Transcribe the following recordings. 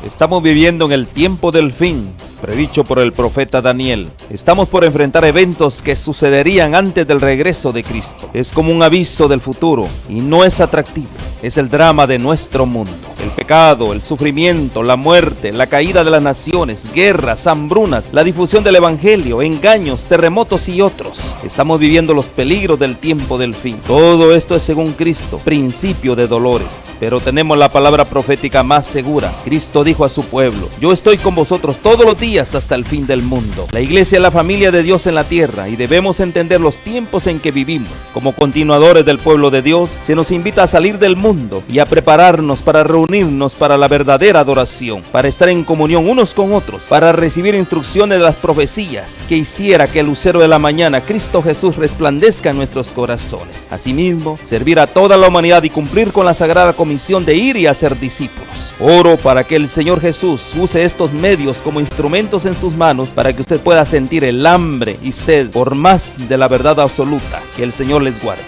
Estamos viviendo en el tiempo del fin, predicho por el profeta Daniel. Estamos por enfrentar eventos que sucederían antes del regreso de Cristo. Es como un aviso del futuro y no es atractivo. Es el drama de nuestro mundo. El pecado, el sufrimiento, la muerte, la caída de las naciones, guerras, hambrunas, la difusión del evangelio, engaños, terremotos y otros. Estamos viviendo los peligros del tiempo del fin. Todo esto es según Cristo, principio de dolores. Pero tenemos la palabra profética más segura. Cristo dijo a su pueblo: yo estoy con vosotros todos los días hasta el fin del mundo. La iglesia es la familia de Dios en la tierra y debemos entender los tiempos en que vivimos. Como continuadores del pueblo de Dios, se nos invita a salir del mundo y a prepararnos para reunirnos para la verdadera adoración, para estar en comunión unos con otros, para recibir instrucciones de las profecías que hiciera que el lucero de la mañana, Cristo Jesús, resplandezca en nuestros corazones. Asimismo, servir a toda la humanidad y cumplir con la sagrada comisión de ir y hacer discípulos. Oro para que el Señor Jesús use estos medios como instrumentos en sus manos para que usted pueda sentir el hambre y sed por más de la verdad absoluta. Que el Señor les guarde.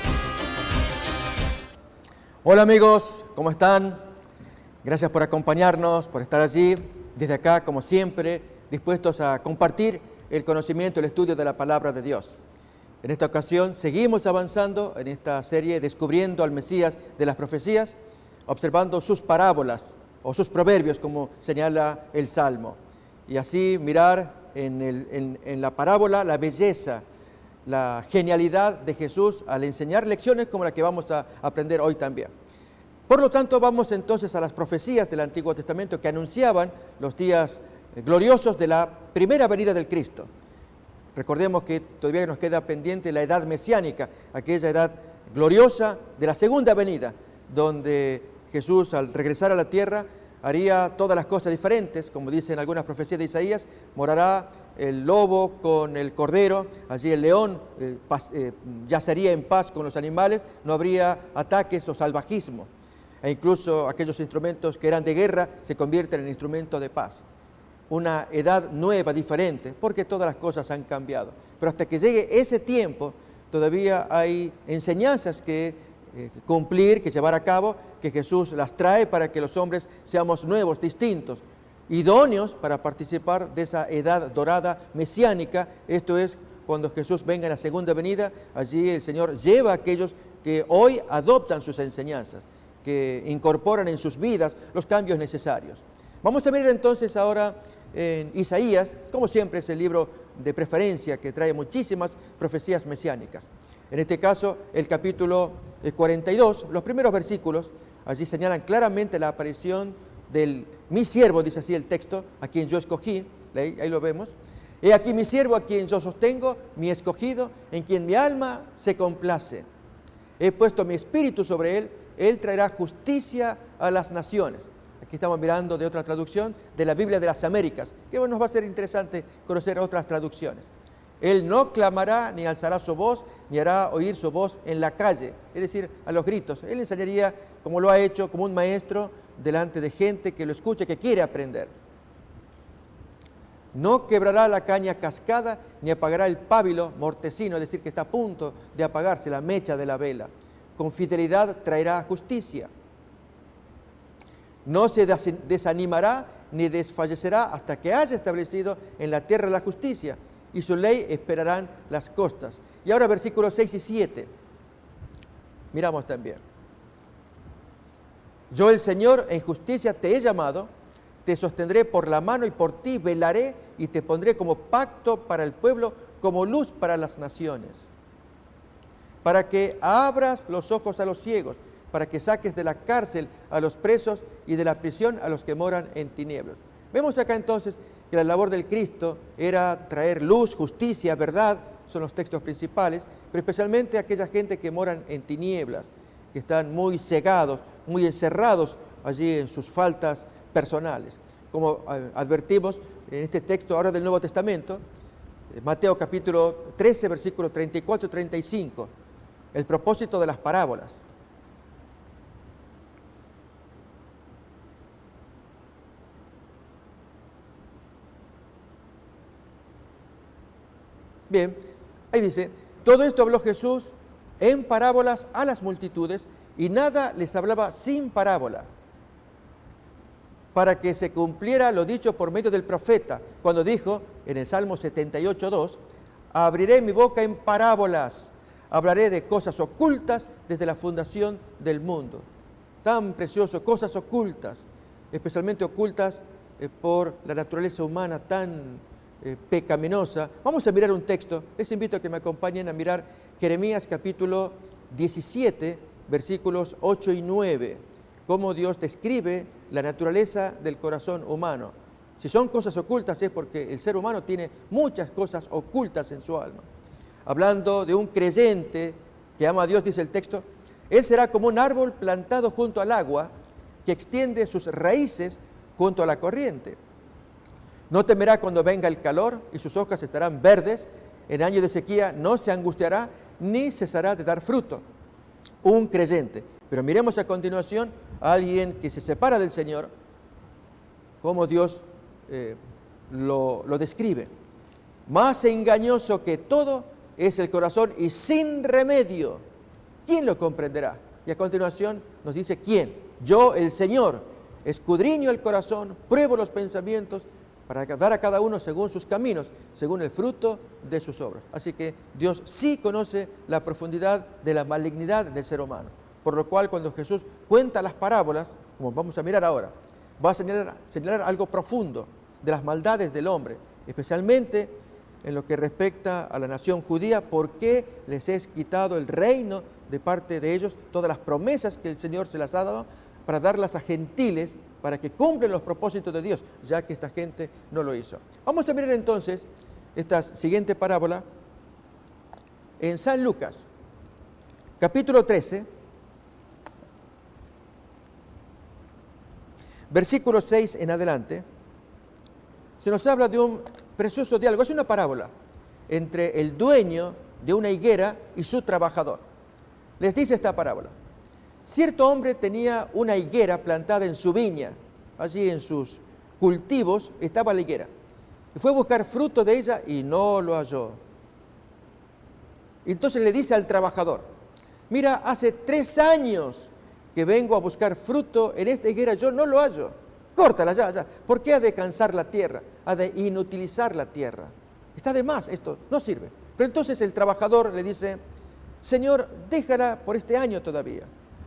Hola amigos, ¿cómo están? Gracias por acompañarnos, por estar allí, desde acá, como siempre, dispuestos a compartir el conocimiento, el estudio de la palabra de Dios. En esta ocasión seguimos avanzando en esta serie, descubriendo al Mesías de las profecías, observando sus parábolas o sus proverbios, como señala el Salmo. Y así mirar en la parábola la belleza, la genialidad de Jesús al enseñar lecciones como la que vamos a aprender hoy también. Por lo tanto, vamos entonces a las profecías del Antiguo Testamento que anunciaban los días gloriosos de la primera venida del Cristo. Recordemos que todavía nos queda pendiente la edad mesiánica, aquella edad gloriosa de la segunda venida, donde Jesús, al regresar a la tierra, haría todas las cosas diferentes, como dicen algunas profecías de Isaías: morará el lobo con el cordero, allí el león yacería en paz con los animales, no habría ataques o salvajismo, e incluso aquellos instrumentos que eran de guerra se convierten en instrumentos de paz. Una edad nueva, diferente, porque todas las cosas han cambiado. Pero hasta que llegue ese tiempo, todavía hay enseñanzas que cumplir, que llevar a cabo, que Jesús las trae para que los hombres seamos nuevos, distintos, idóneos para participar de esa edad dorada mesiánica. Esto es cuando Jesús venga en la segunda venida. Allí el Señor lleva a aquellos que hoy adoptan sus enseñanzas, que incorporan en sus vidas los cambios necesarios. Vamos a ver entonces ahora en Isaías, como siempre es el libro de preferencia que trae muchísimas profecías mesiánicas. En este caso, el capítulo 42, los primeros versículos, allí señalan claramente la aparición del mi siervo, dice así el texto, a quien yo escogí, ahí lo vemos. He aquí mi siervo a quien yo sostengo, mi escogido, en quien mi alma se complace. He puesto mi espíritu sobre él, él traerá justicia a las naciones. Aquí estamos mirando de otra traducción de la Biblia de las Américas, que bueno, nos va a ser interesante conocer otras traducciones. Él no clamará ni alzará su voz, ni hará oír su voz en la calle, es decir, a los gritos. Él enseñaría como lo ha hecho, como un maestro, delante de gente que lo escuche, que quiere aprender. No quebrará la caña cascada, ni apagará el pábilo mortecino, es decir, que está a punto de apagarse la mecha de la vela. Con fidelidad traerá justicia. No se desanimará ni desfallecerá hasta que haya establecido en la tierra la justicia, y su ley esperarán las costas. Y ahora versículos 6 y 7. Miramos también. Yo, el Señor, en justicia te he llamado, te sostendré por la mano y por ti velaré y te pondré como pacto para el pueblo, como luz para las naciones. Para que abras los ojos a los ciegos, para que saques de la cárcel a los presos y de la prisión a los que moran en tinieblas. Vemos acá entonces que la labor del Cristo era traer luz, justicia, verdad, son los textos principales, pero especialmente a aquella gente que moran en tinieblas, que están muy cegados, muy encerrados allí en sus faltas personales. Como advertimos en este texto ahora del Nuevo Testamento, Mateo capítulo 13, versículos 34 y 35, el propósito de las parábolas. Bien, ahí dice: todo esto habló Jesús en parábolas a las multitudes y nada les hablaba sin parábola, para que se cumpliera lo dicho por medio del profeta, cuando dijo en el Salmo 78:2, abriré mi boca en parábolas, hablaré de cosas ocultas desde la fundación del mundo. Tan precioso, cosas ocultas, especialmente ocultas por la naturaleza humana tan pecaminosa. Vamos a mirar un texto. Les invito a que me acompañen a mirar Jeremías capítulo 17, versículos 8 y 9, cómo Dios describe la naturaleza del corazón humano. Si son cosas ocultas es porque el ser humano tiene muchas cosas ocultas en su alma. Hablando de un creyente que ama a Dios, dice el texto, él será como un árbol plantado junto al agua que extiende sus raíces junto a la corriente. No temerá cuando venga el calor y sus hojas estarán verdes. En año de sequía no se angustiará ni cesará de dar fruto. Un creyente. Pero miremos a continuación a alguien que se separa del Señor, cómo Dios lo describe. Más engañoso que todo es el corazón y sin remedio. ¿Quién lo comprenderá? Y a continuación nos dice, ¿quién? Yo, el Señor, escudriño el corazón, pruebo los pensamientos, para dar a cada uno según sus caminos, según el fruto de sus obras. Así que Dios sí conoce la profundidad de la malignidad del ser humano. Por lo cual, cuando Jesús cuenta las parábolas, como vamos a mirar ahora, va a señalar algo profundo de las maldades del hombre, especialmente en lo que respecta a la nación judía, por qué les es quitado el reino de parte de ellos, todas las promesas que el Señor se las ha dado, para darlas a gentiles, para que cumplan los propósitos de Dios, ya que esta gente no lo hizo. Vamos a mirar entonces esta siguiente parábola en San Lucas, capítulo 13, versículo 6 en adelante. Se nos habla de un precioso diálogo, es una parábola entre el dueño de una higuera y su trabajador. Les dice esta parábola. Cierto hombre tenía una higuera plantada en su viña, allí en sus cultivos estaba la higuera. Y fue a buscar fruto de ella y no lo halló. Entonces le dice al trabajador, mira, hace 3 años que vengo a buscar fruto en esta higuera, yo no lo hallo. Córtala ya. ¿Por qué ha de cansar la tierra? Ha de inutilizar la tierra. Está de más esto, no sirve. Pero entonces el trabajador le dice, Señor, déjala por este año todavía,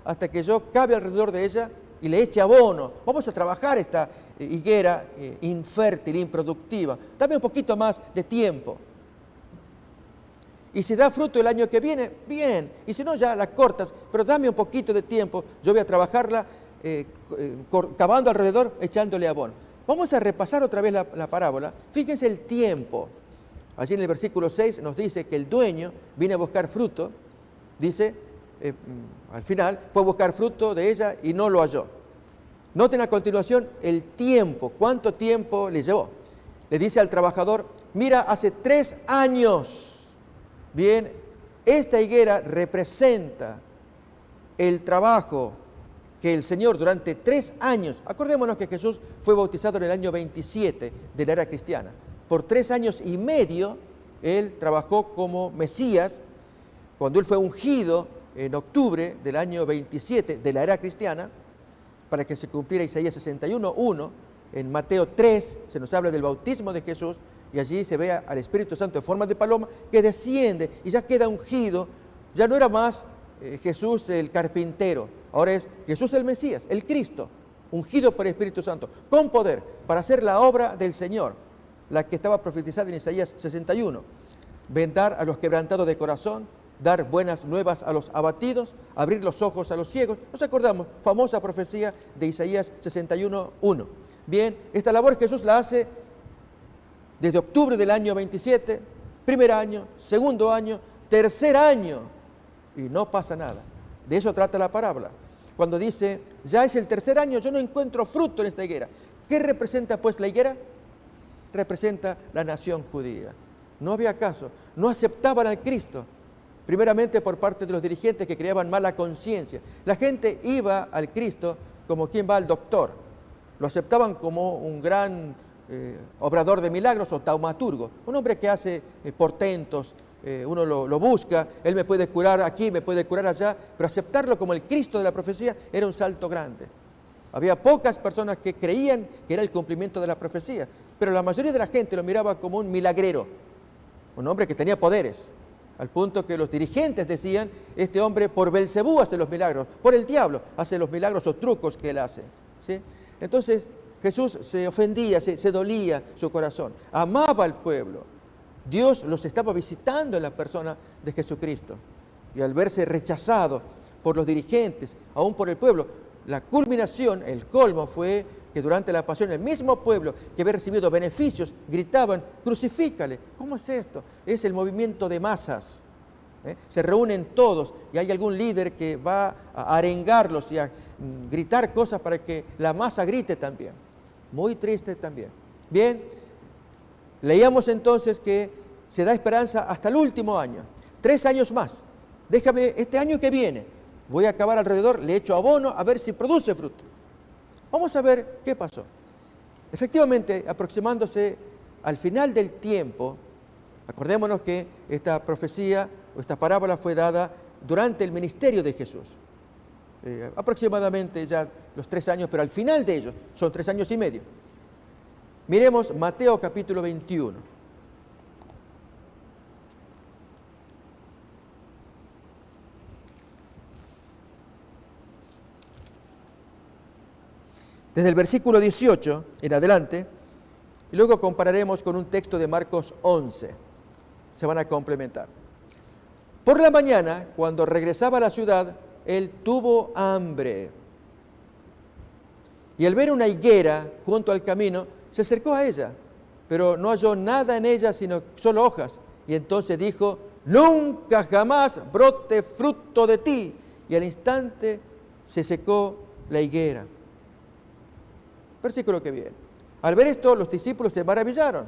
hasta que yo cabe alrededor de ella y le eche abono. Vamos a trabajar esta higuera infértil, improductiva. Dame un poquito más de tiempo. Y si da fruto el año que viene, bien. Y si no, ya la cortas, pero dame un poquito de tiempo. Yo voy a trabajarla cavando alrededor, echándole abono. Vamos a repasar otra vez la parábola. Fíjense el tiempo. Allí en el versículo 6 nos dice que el dueño viene a buscar fruto. Dice, al final, fue a buscar fruto de ella y no lo halló. Noten a continuación el tiempo. ¿Cuánto tiempo le llevó? Le dice al trabajador, mira, hace 3 años. Bien, esta higuera representa el trabajo que el Señor durante 3 años, acordémonos que Jesús fue bautizado en el año 27 de la era cristiana. Por 3 años y medio, Él trabajó como Mesías. Cuando Él fue ungido en octubre del año 27 de la era cristiana, para que se cumpliera Isaías 61:1, en Mateo 3 se nos habla del bautismo de Jesús, y allí se ve al Espíritu Santo en forma de paloma que desciende y ya queda ungido. Ya no era más Jesús el carpintero, ahora es Jesús el Mesías, el Cristo, ungido por el Espíritu Santo, con poder para hacer la obra del Señor, la que estaba profetizada en Isaías 61. Vendar a los quebrantados de corazón, dar buenas nuevas a los abatidos, abrir los ojos a los ciegos. Nos acordamos, famosa profecía de Isaías 61:1. Bien, esta labor Jesús la hace desde octubre del año 27, primer año, segundo año, tercer año, y no pasa nada. De eso trata la parábola. Cuando dice, ya es el tercer año, yo no encuentro fruto en esta higuera. ¿Qué representa pues la higuera? Representa la nación judía. No había caso, no aceptaban al Cristo, primeramente por parte de los dirigentes que creaban mala conciencia. La gente iba al Cristo como quien va al doctor. Lo aceptaban como un gran obrador de milagros o taumaturgo, un hombre que hace portentos, uno lo busca, él me puede curar aquí, me puede curar allá, pero aceptarlo como el Cristo de la profecía era un salto grande. Había pocas personas que creían que era el cumplimiento de la profecía, pero la mayoría de la gente lo miraba como un milagrero, un hombre que tenía poderes, al punto que los dirigentes decían, este hombre por Belcebú hace los milagros, por el diablo hace los milagros o trucos que él hace, ¿sí? Entonces Jesús se ofendía, se dolía su corazón, amaba al pueblo. Dios los estaba visitando en la persona de Jesucristo. Y al verse rechazado por los dirigentes, aún por el pueblo, la culminación, el colmo fue que durante la pasión el mismo pueblo que había recibido beneficios gritaban, crucifícale. ¿Cómo es esto? Es el movimiento de masas. Se reúnen todos y hay algún líder que va a arengarlos y a gritar cosas para que la masa grite también. Muy triste también. Bien, leíamos entonces que se da esperanza hasta el último año, 3 años más. Déjame, este año que viene, voy a acabar alrededor, le echo abono a ver si produce fruto. Vamos a ver qué pasó. Efectivamente, aproximándose al final del tiempo, acordémonos que esta profecía o esta parábola fue dada durante el ministerio de Jesús. Aproximadamente ya los 3 años, pero al final de ellos, son 3 años y medio. Miremos Mateo capítulo 21. Desde el versículo 18 en adelante, y luego compararemos con un texto de Marcos 11. Se van a complementar. Por la mañana, cuando regresaba a la ciudad, él tuvo hambre. Y al ver una higuera junto al camino, se acercó a ella, pero no halló nada en ella sino solo hojas. Y entonces dijo, nunca jamás brote fruto de ti. Y al instante se secó la higuera. Versículo que viene. Al ver esto, los discípulos se maravillaron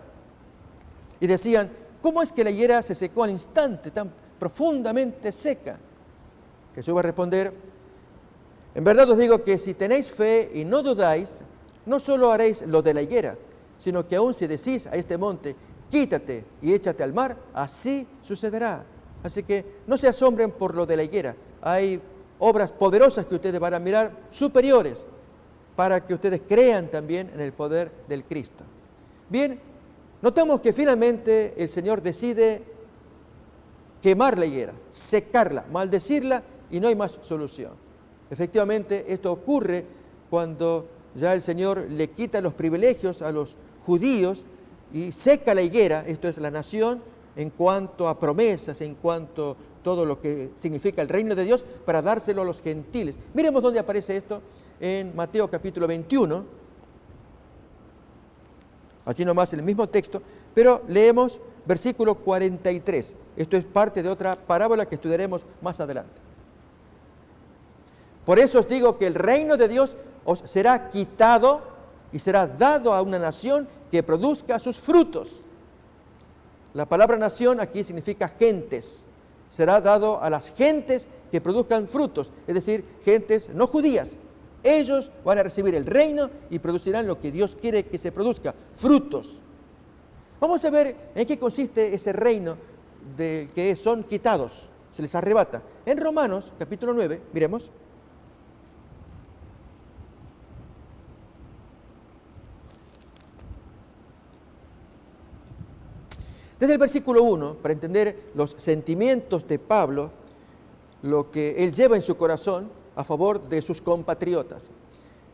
y decían, ¿cómo es que la higuera se secó al instante, tan profundamente seca? Jesús va a responder, en verdad os digo que si tenéis fe y no dudáis, no solo haréis lo de la higuera, sino que aún si decís a este monte, quítate y échate al mar, así sucederá. Así que no se asombren por lo de la higuera. Hay obras poderosas que ustedes van a mirar, superiores, para que ustedes crean también en el poder del Cristo. Bien, notamos que finalmente el Señor decide quemar la higuera, secarla, maldecirla y no hay más solución. Efectivamente, esto ocurre cuando ya el Señor le quita los privilegios a los judíos y seca la higuera, esto es la nación, en cuanto a promesas, en cuanto a todo lo que significa el reino de Dios, para dárselo a los gentiles. Miremos dónde aparece esto. En Mateo capítulo 21, allí nomás en el mismo texto, pero leemos versículo 43. Esto es parte de otra parábola que estudiaremos más adelante. Por eso os digo que el reino de Dios os será quitado y será dado a una nación que produzca sus frutos. La palabra nación aquí significa gentes. Será dado a las gentes que produzcan frutos, es decir, gentes no judías. Ellos van a recibir el reino y producirán lo que Dios quiere que se produzca, frutos. Vamos a ver en qué consiste ese reino del que son quitados, se les arrebata. En Romanos, capítulo 9, miremos. Desde el versículo 1, para entender los sentimientos de Pablo, lo que él lleva en su corazón, a favor de sus compatriotas.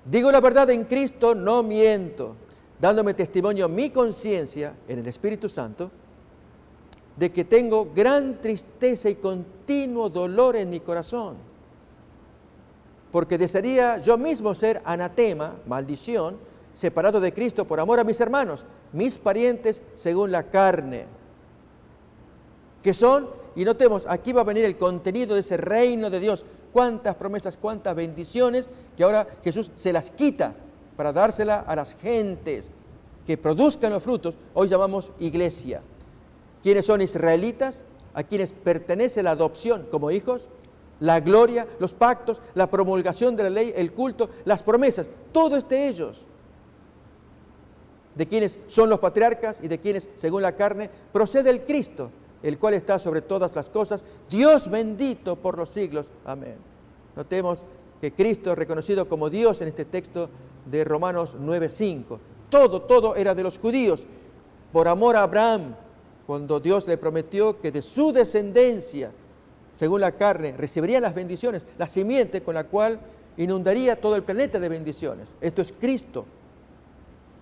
Digo la verdad en Cristo, no miento, dándome testimonio mi conciencia en el Espíritu Santo, de que tengo gran tristeza y continuo dolor en mi corazón, porque desearía yo mismo ser anatema, maldición, separado de Cristo por amor a mis hermanos, mis parientes según la carne, que son, y notemos, aquí va a venir el contenido de ese reino de Dios, cuántas promesas, cuántas bendiciones, que ahora Jesús se las quita para dársela a las gentes que produzcan los frutos. Hoy llamamos iglesia. ¿Quiénes son israelitas? A quienes pertenece la adopción como hijos, la gloria, los pactos, la promulgación de la ley, el culto, las promesas, todo es de ellos. De quienes son los patriarcas y de quienes, según la carne, procede el Cristo, el cual está sobre todas las cosas, Dios bendito por los siglos. Amén. Notemos que Cristo es reconocido como Dios en este texto de Romanos 9:5. Todo era de los judíos. Por amor a Abraham, cuando Dios le prometió que de su descendencia, según la carne, recibiría las bendiciones, la simiente con la cual inundaría todo el planeta de bendiciones. Esto es Cristo,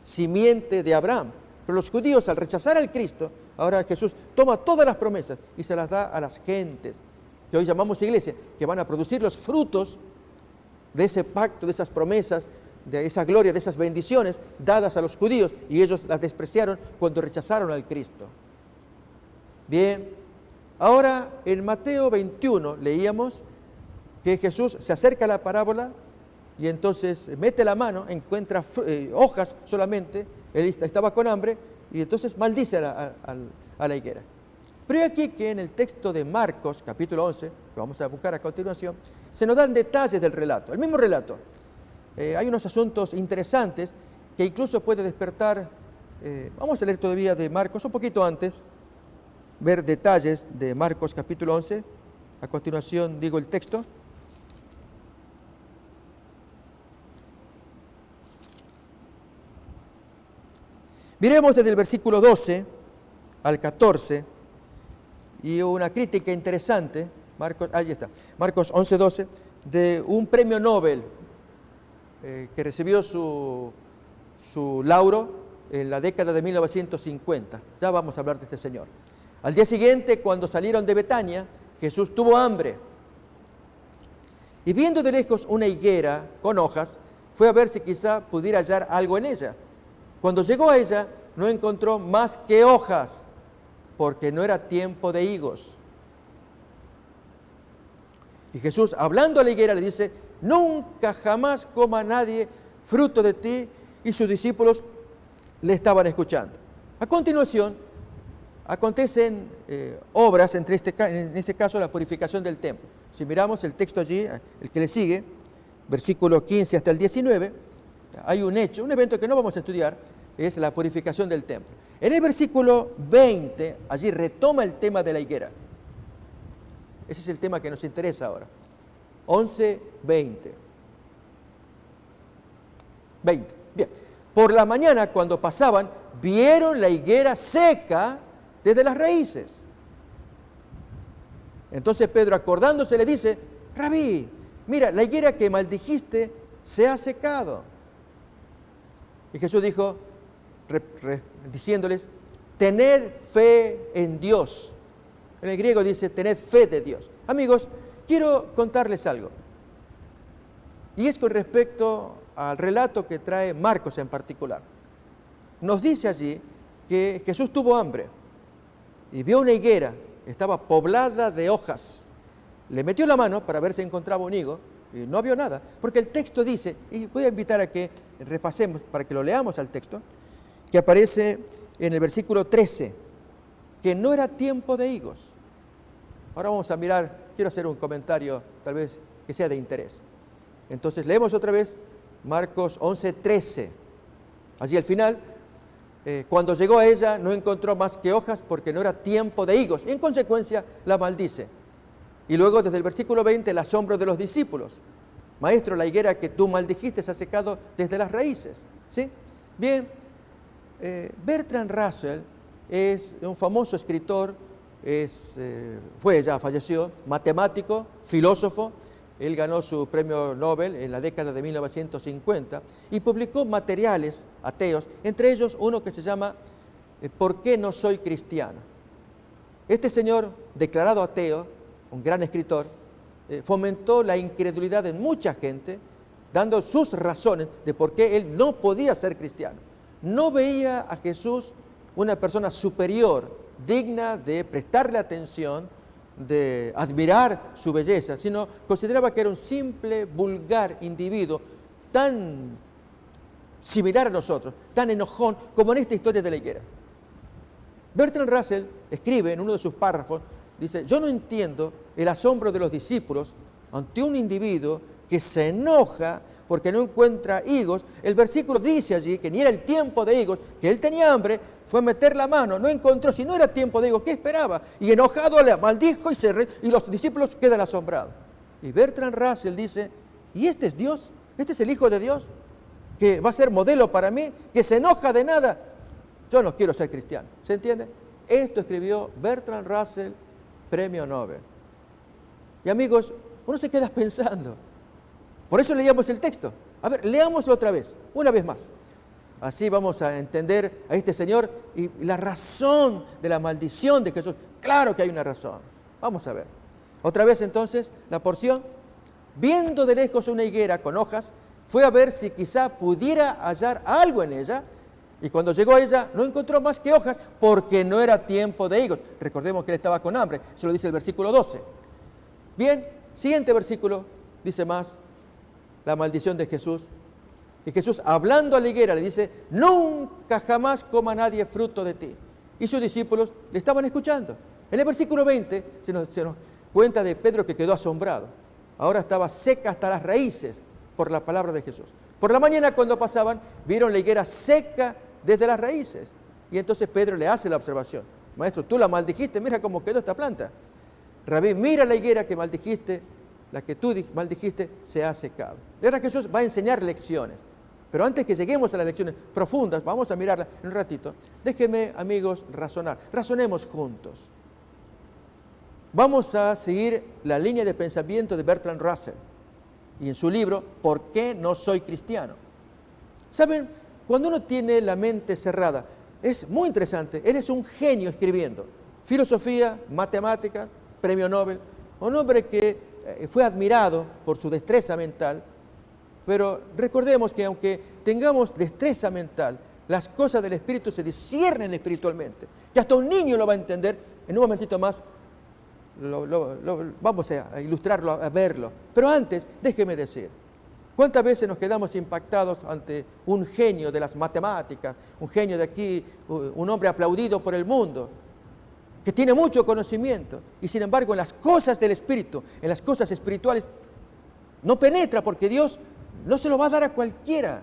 simiente de Abraham. Pero los judíos, al rechazar al Cristo, ahora Jesús toma todas las promesas y se las da a las gentes, que hoy llamamos iglesia, que van a producir los frutos de ese pacto, de esas promesas, de esa gloria, de esas bendiciones dadas a los judíos, y ellos las despreciaron cuando rechazaron al Cristo. Bien, ahora en Mateo 21 leíamos que Jesús se acerca a la parábola y entonces mete la mano, encuentra hojas solamente, él estaba con hambre y entonces maldice a la higuera. Pero aquí que en el texto de Marcos, capítulo 11, que vamos a buscar a continuación, se nos dan detalles del relato, el mismo relato. Hay unos asuntos interesantes que incluso puede despertar, vamos a leer todavía de Marcos, un poquito antes, ver detalles de Marcos capítulo 11, a continuación digo el texto. Miremos desde el versículo 12 al 14, y una crítica interesante, ahí está, Marcos 11, 12, de un premio Nobel que recibió su lauro en la década de 1950. Ya vamos a hablar de este señor. Al día siguiente, cuando salieron de Betania, Jesús tuvo hambre. Y viendo de lejos una higuera con hojas, fue a ver si quizá pudiera hallar algo en ella. Cuando llegó a ella, no encontró más que hojas, porque no era tiempo de higos. Y Jesús, hablando a la higuera, le dice: nunca jamás coma nadie fruto de ti. Y sus discípulos le estaban escuchando. A continuación, acontecen obras, en ese caso la purificación del templo. Si miramos el texto allí, el que le sigue, versículo 15 hasta el 19, hay un hecho, un evento que no vamos a estudiar, es la purificación del templo. En el versículo 20, allí retoma el tema de la higuera. Ese es el tema que nos interesa ahora. 11, 20. 20. Bien. Por la mañana, cuando pasaban, vieron la higuera seca desde las raíces. Entonces Pedro, acordándose, le dice: Rabí, mira, la higuera que maldijiste se ha secado. Y Jesús dijo, diciéndoles: tened fe en Dios. En el griego dice: tened fe de Dios. Amigos, quiero contarles algo. Y es con respecto al relato que trae Marcos en particular. Nos dice allí que Jesús tuvo hambre y vio una higuera, estaba poblada de hojas. Le metió la mano para ver si encontraba un higo y no vio nada, porque el texto dice, y voy a invitar a que repasemos para que lo leamos al texto, que aparece en el versículo 13, que no era tiempo de higos. Ahora vamos a mirar, quiero hacer un comentario tal vez que sea de interés. Entonces leemos otra vez Marcos 11, 13. Allí al final, cuando llegó a ella no encontró más que hojas porque no era tiempo de higos, y en consecuencia la maldice. Y luego desde el versículo 20 el asombro de los discípulos: Maestro, la higuera que tú maldijiste se ha secado desde las raíces. ¿Sí? Bien, Bertrand Russell es un famoso escritor, falleció, matemático, filósofo. Él ganó su premio Nobel en la década de 1950 y publicó materiales ateos, entre ellos uno que se llama ¿Por qué no soy cristiano? Este señor, declarado ateo, un gran escritor, fomentó la incredulidad en mucha gente, dando sus razones de por qué él no podía ser cristiano. No veía a Jesús una persona superior, digna de prestarle atención, de admirar su belleza, sino consideraba que era un simple, vulgar individuo, tan similar a nosotros, tan enojón como en esta historia de la higuera. Bertrand Russell escribe en uno de sus párrafos, dice: yo no entiendo el asombro de los discípulos ante un individuo que se enoja porque no encuentra higos. El versículo dice allí que ni era el tiempo de higos, que él tenía hambre, fue a meter la mano, no encontró, si no era tiempo de higos, ¿qué esperaba? Y enojado le maldijo y los discípulos quedan asombrados. Y Bertrand Russell dice: ¿Y este es Dios? ¿Este es el Hijo de Dios? ¿Que va a ser modelo para mí? ¿Que se enoja de nada? Yo no quiero ser cristiano. ¿Se entiende? Esto escribió Bertrand Russell, premio Nobel. Y amigos, uno se queda pensando. Por eso leíamos el texto. A ver, leámoslo otra vez, una vez más. Así vamos a entender a este señor y la razón de la maldición de Jesús. Claro que hay una razón. Vamos a ver. Otra vez entonces, la porción. Viendo de lejos una higuera con hojas, fue a ver si quizá pudiera hallar algo en ella. Y cuando llegó a ella, no encontró más que hojas, porque no era tiempo de higos. Recordemos que él estaba con hambre. Eso lo dice el versículo 12. Bien, siguiente versículo, dice más, la maldición de Jesús. Y Jesús, hablando a la higuera, le dice, nunca jamás coma nadie fruto de ti. Y sus discípulos le estaban escuchando. En el versículo 20 se nos cuenta de Pedro que quedó asombrado. Ahora estaba seca hasta las raíces por la palabra de Jesús. Por la mañana cuando pasaban, vieron la higuera seca desde las raíces. Y entonces Pedro le hace la observación. Maestro, tú la maldijiste, mira cómo quedó esta planta. Rabí, mira la higuera que maldijiste, la que tú maldijiste se ha secado. Y ahora Jesús va a enseñar lecciones. Pero antes que lleguemos a las lecciones profundas, vamos a mirarlas en un ratito. Déjenme, amigos, razonar. Razonemos juntos. Vamos a seguir la línea de pensamiento de Bertrand Russell y en su libro, ¿Por qué no soy cristiano? ¿Saben? Cuando uno tiene la mente cerrada, es muy interesante. Él es un genio escribiendo. Filosofía, matemáticas, premio Nobel. Un hombre que fue admirado por su destreza mental. Pero recordemos que aunque tengamos destreza mental, las cosas del Espíritu se disciernen espiritualmente. Que hasta un niño lo va a entender. En un momentito más vamos a ilustrarlo, a verlo. Pero antes, déjeme decir, ¿cuántas veces nos quedamos impactados ante un genio de las matemáticas, un genio de aquí, un hombre aplaudido por el mundo, que tiene mucho conocimiento, y sin embargo en las cosas del Espíritu, en las cosas espirituales, no penetra porque Dios no se lo va a dar a cualquiera,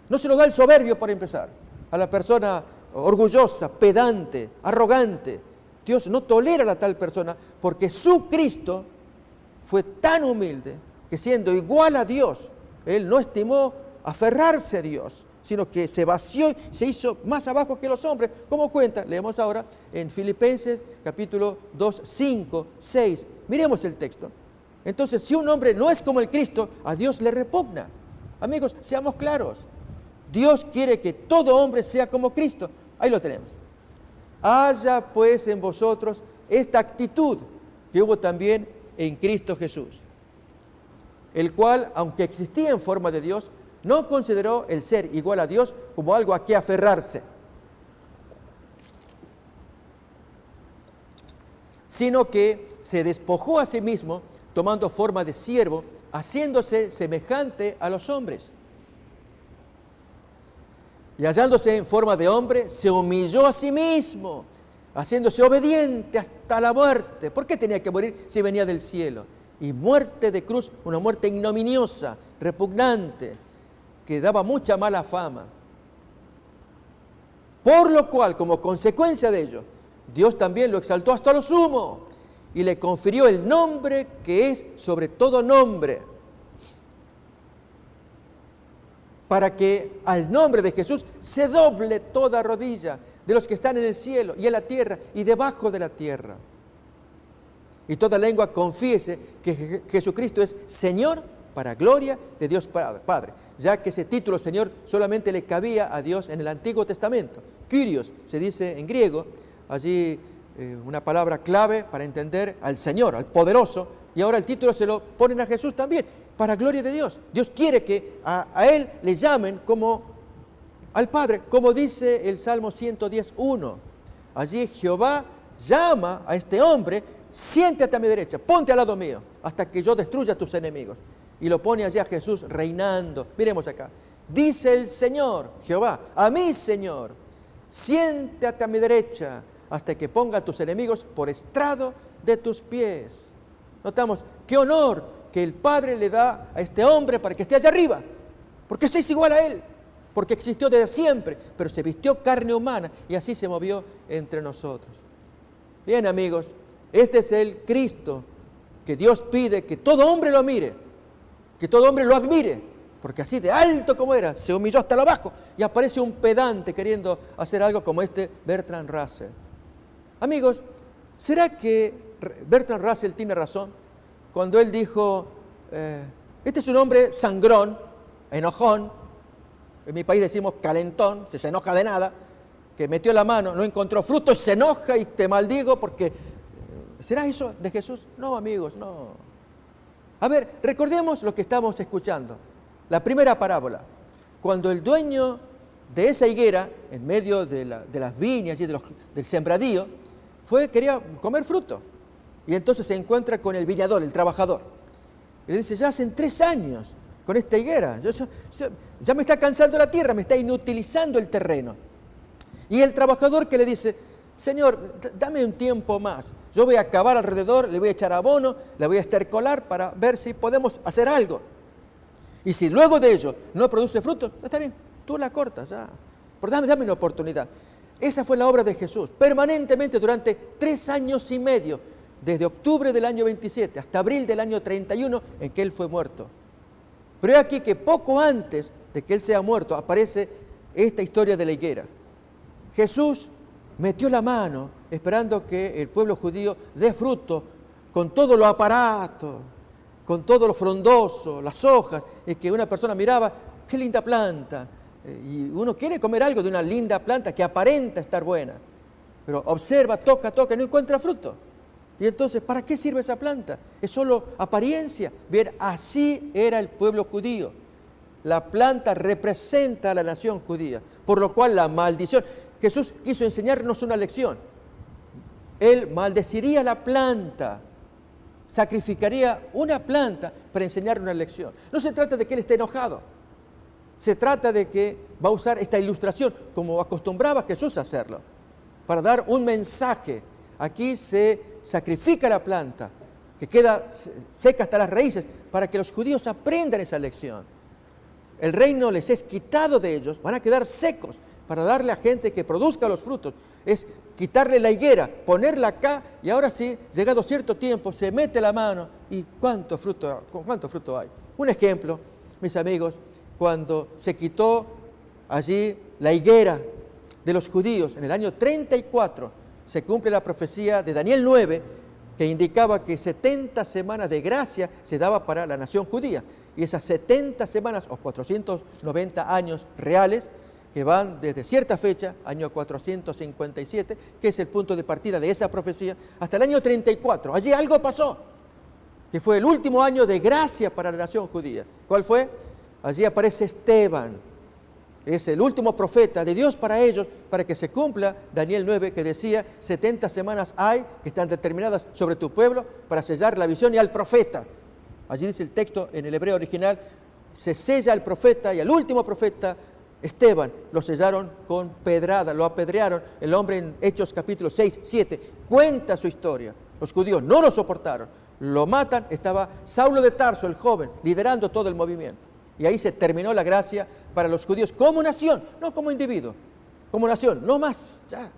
no se lo da al soberbio por empezar, a la persona orgullosa, pedante, arrogante. Dios no tolera a la tal persona porque su Cristo fue tan humilde que siendo igual a Dios, Él no estimó aferrarse a Dios, sino que se vació y se hizo más abajo que los hombres. ¿Cómo cuenta? Leemos ahora en Filipenses capítulo 2, 5, 6. Miremos el texto. Entonces, si un hombre no es como el Cristo, a Dios le repugna. Amigos, seamos claros. Dios quiere que todo hombre sea como Cristo. Ahí lo tenemos. Haya pues en vosotros esta actitud que hubo también en Cristo Jesús, el cual, aunque existía en forma de Dios, no consideró el ser igual a Dios como algo a que aferrarse, sino que se despojó a sí mismo, tomando forma de siervo, haciéndose semejante a los hombres. Y hallándose en forma de hombre, se humilló a sí mismo, haciéndose obediente hasta la muerte. ¿Por qué tenía que morir si venía del cielo? Y muerte de cruz, una muerte ignominiosa, repugnante, que daba mucha mala fama. Por lo cual, como consecuencia de ello, Dios también lo exaltó hasta lo sumo y le confirió el nombre que es sobre todo nombre, para que al nombre de Jesús se doble toda rodilla de los que están en el cielo y en la tierra y debajo de la tierra. Y toda lengua confiese que Jesucristo es Señor para gloria de Dios Padre, ya que ese título Señor solamente le cabía a Dios en el Antiguo Testamento. Kyrios se dice en griego, allí una palabra clave para entender al Señor, al poderoso, y ahora el título se lo ponen a Jesús también, para gloria de Dios. Dios quiere que a Él le llamen como al Padre, como dice el Salmo 110:1. Allí Jehová llama a este hombre, siéntate a mi derecha, ponte al lado mío, hasta que yo destruya a tus enemigos. Y lo pone allí a Jesús reinando. Miremos acá. Dice el Señor, Jehová, a mi Señor, siéntate a mi derecha, hasta que ponga a tus enemigos por estrado de tus pies. Notamos, qué honor que el Padre le da a este hombre para que esté allá arriba, porque sois igual a Él, porque existió desde siempre, pero se vistió carne humana y así se movió entre nosotros. Bien, amigos, este es el Cristo que Dios pide que todo hombre lo mire, que todo hombre lo admire, porque así de alto como era, se humilló hasta lo bajo y aparece un pedante queriendo hacer algo como este Bertrand Russell. Amigos, ¿será que Bertrand Russell tiene razón cuando él dijo, este es un hombre sangrón, enojón, en mi país decimos calentón, se enoja de nada, que metió la mano, no encontró fruto, se enoja y te maldigo porque... ¿Será eso de Jesús? No, amigos, no. A ver, recordemos lo que estamos escuchando. La primera parábola. Cuando el dueño de esa higuera, en medio de las viñas y del sembradío, quería comer fruto. Y entonces se encuentra con el viñador, el trabajador. Y le dice, ya hacen 3 años con esta higuera. Ya me está cansando la tierra, me está inutilizando el terreno. Y el trabajador que le dice, Señor, dame un tiempo más. Yo voy a cavar alrededor, le voy a echar abono, le voy a estercolar para ver si podemos hacer algo. Y si luego de ello no produce fruto, está bien, tú la cortas ya. Pero dame una oportunidad. Esa fue la obra de Jesús, permanentemente durante 3 años y medio, desde octubre del año 27 hasta abril del año 31, en que Él fue muerto. Pero he aquí que poco antes de que Él sea muerto, aparece esta historia de la higuera. Jesús metió la mano esperando que el pueblo judío dé fruto con todo lo aparato, con todo lo frondoso, las hojas, y que una persona miraba, qué linda planta, y uno quiere comer algo de una linda planta que aparenta estar buena, pero observa, toca, y no encuentra fruto. Y entonces, ¿para qué sirve esa planta? Es solo apariencia. Bien, así era el pueblo judío. La planta representa a la nación judía, por lo cual la maldición... Jesús quiso enseñarnos una lección. Él maldeciría la planta, sacrificaría una planta para enseñar una lección. No se trata de que Él esté enojado, se trata de que va a usar esta ilustración, como acostumbraba Jesús a hacerlo, para dar un mensaje. Aquí se sacrifica la planta, que queda seca hasta las raíces, para que los judíos aprendan esa lección. El reino les es quitado de ellos, van a quedar secos, para darle a gente que produzca los frutos. Es quitarle la higuera, ponerla acá, y ahora sí, llegado cierto tiempo, se mete la mano y ¿cuánto fruto hay? Un ejemplo, mis amigos, cuando se quitó allí la higuera de los judíos en el año 34, se cumple la profecía de Daniel 9, que indicaba que 70 semanas de gracia se daba para la nación judía. Y esas 70 semanas, o 490 años reales, que van desde cierta fecha, año 457, que es el punto de partida de esa profecía, hasta el año 34. Allí algo pasó, que fue el último año de gracia para la nación judía. ¿Cuál fue? Allí aparece Esteban, es el último profeta de Dios para ellos, para que se cumpla Daniel 9, que decía, 70 semanas hay que están determinadas sobre tu pueblo para sellar la visión y al profeta. Allí dice el texto en el hebreo original, se sella al profeta y al último profeta, Esteban, lo sellaron con pedrada, lo apedrearon. El hombre en Hechos capítulo 6, 7, cuenta su historia. Los judíos no lo soportaron, lo matan. Estaba Saulo de Tarso, el joven, liderando todo el movimiento. Y ahí se terminó la gracia para los judíos como nación, no como individuo, como nación, no más, ya.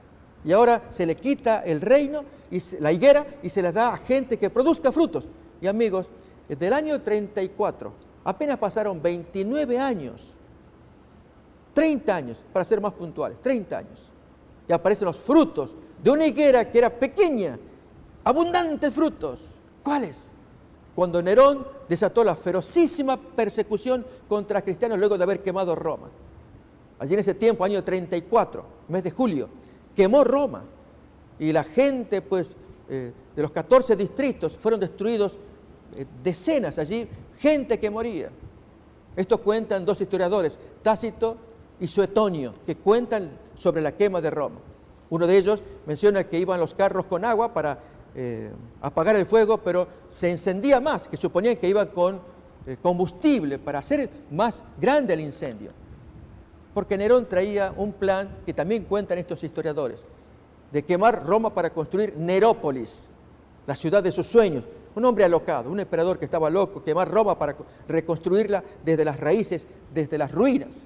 Y ahora se le quita el reino, y la higuera, y se la da a gente que produzca frutos. Y amigos, desde el año 34, apenas pasaron 29 años, 30 años, para ser más puntuales, 30 años. Y aparecen los frutos de una higuera que era pequeña, abundantes frutos. ¿Cuáles? Cuando Nerón desató la ferocísima persecución contra cristianos luego de haber quemado Roma. Allí en ese tiempo, año 34, mes de julio, quemó Roma. Y la gente, pues, de los 14 distritos fueron destruidos decenas allí, gente que moría. Esto cuentan 2 historiadores, Tácito y Suetonio, que cuentan sobre la quema de Roma. Uno de ellos menciona que iban los carros con agua para apagar el fuego, pero se encendía más, que suponían que iban con combustible para hacer más grande el incendio. Porque Nerón traía un plan que también cuentan estos historiadores, de quemar Roma para construir Nerópolis, la ciudad de sus sueños. Un hombre alocado, un emperador que estaba loco, quemar Roma para reconstruirla desde las raíces, desde las ruinas.